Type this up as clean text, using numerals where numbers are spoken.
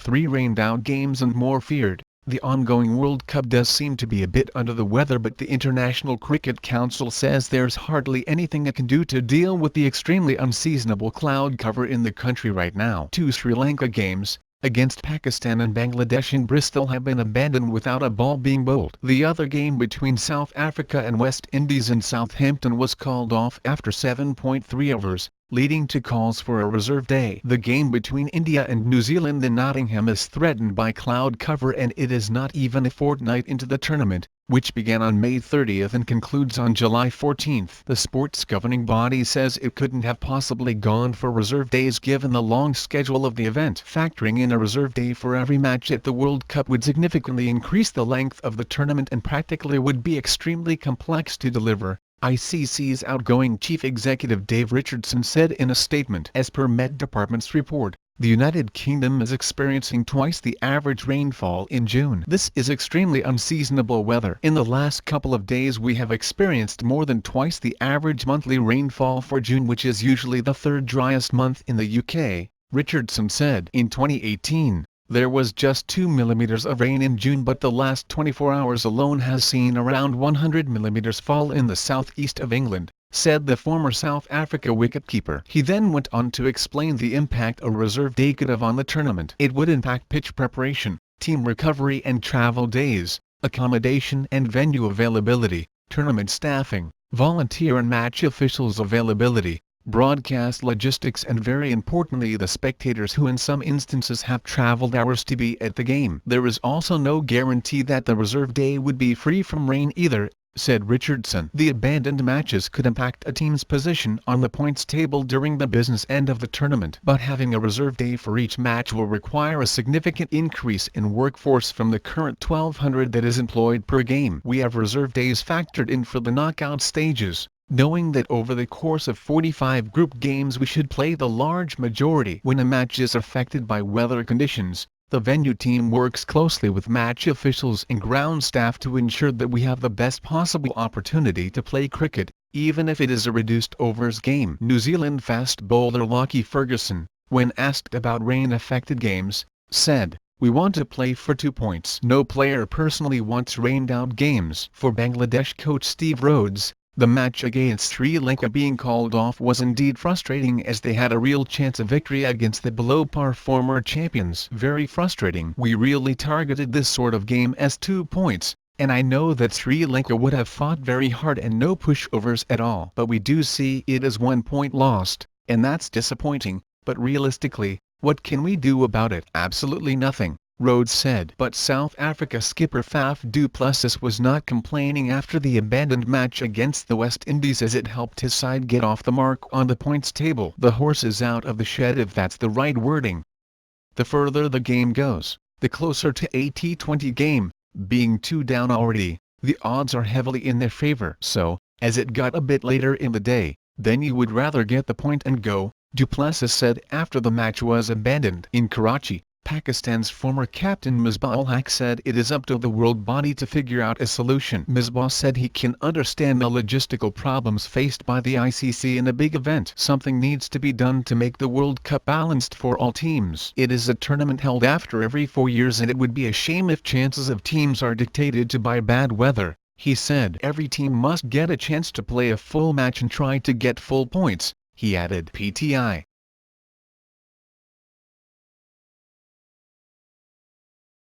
3 rained-out games and more feared. The ongoing World Cup does seem to be a bit under the weather, but the International Cricket Council says there's hardly anything it can do to deal with the extremely unseasonable cloud cover in the country right now. 2 Sri Lanka games, against Pakistan and Bangladesh in Bristol, have been abandoned without a ball being bowled. The other game between South Africa and West Indies in Southampton was called off after 7.3 overs, leading to calls for a reserve day. The game between India and New Zealand in Nottingham is threatened by cloud cover, and it is not even a fortnight into the tournament, which began on May 30th and concludes on July 14th. The sport's governing body says it couldn't have possibly gone for reserve days given the long schedule of the event. Factoring in a reserve day for every match at the World Cup would significantly increase the length of the tournament and practically would be extremely complex to deliver, ICC's outgoing chief executive Dave Richardson said in a statement. As per Met Department's report, the United Kingdom is experiencing twice the average rainfall in June. This is extremely unseasonable weather. In the last couple of days we have experienced more than twice the average monthly rainfall for June, which is usually the third driest month in the UK, Richardson said. In 2018, there was just 2 millimeters of rain in June, but the last 24 hours alone has seen around 100 millimeters fall in the southeast of England, said the former South Africa wicketkeeper. He then went on to explain the impact a reserve day could have on the tournament. It would impact pitch preparation, team recovery and travel days, accommodation and venue availability, tournament staffing, volunteer and match officials availability, broadcast logistics, and very importantly the spectators who in some instances have traveled hours to be at the game. There is also no guarantee that the reserve day would be free from rain either, said Richardson. The abandoned matches could impact a team's position on the points table during the business end of the tournament, but having a reserve day for each match will require a significant increase in workforce from the current 1,200 that is employed per game. We have reserve days factored in for the knockout stages, knowing that over the course of 45 group games we should play the large majority. When a match is affected by weather conditions, the venue team works closely with match officials and ground staff to ensure that we have the best possible opportunity to play cricket, even if it is a reduced overs game. New Zealand fast bowler Lockie Ferguson, when asked about rain-affected games, said, "We want to play for 2 points. No player personally wants rained-out games." For Bangladesh coach Steve Rhodes, the match against Sri Lanka being called off was indeed frustrating, as they had a real chance of victory against the below-par former champions. "Very frustrating. We really targeted this sort of game as 2 points, and I know that Sri Lanka would have fought very hard and no pushovers at all. But we do see it as 1 point lost, and that's disappointing, but realistically, what can we do about it? Absolutely nothing," Rhodes said. But South Africa skipper Faf du Plessis was not complaining after the abandoned match against the West Indies, as it helped his side get off the mark on the points table. "The horse is out of the shed, if that's the right wording. The further the game goes, the closer to a T20 game, being 2 down already, the odds are heavily in their favor. So, as it got a bit later in the day, then you would rather get the point and go," du Plessis said after the match was abandoned. In Karachi, Pakistan's former captain Misbah-ul Haq said it is up to the world body to figure out a solution. Misbah said he can understand the logistical problems faced by the ICC in a big event. "Something needs to be done to make the World Cup balanced for all teams. It is a tournament held after every 4 years, and it would be a shame if chances of teams are dictated to by bad weather," he said. "Every team must get a chance to play a full match and try to get full points," he added. PTI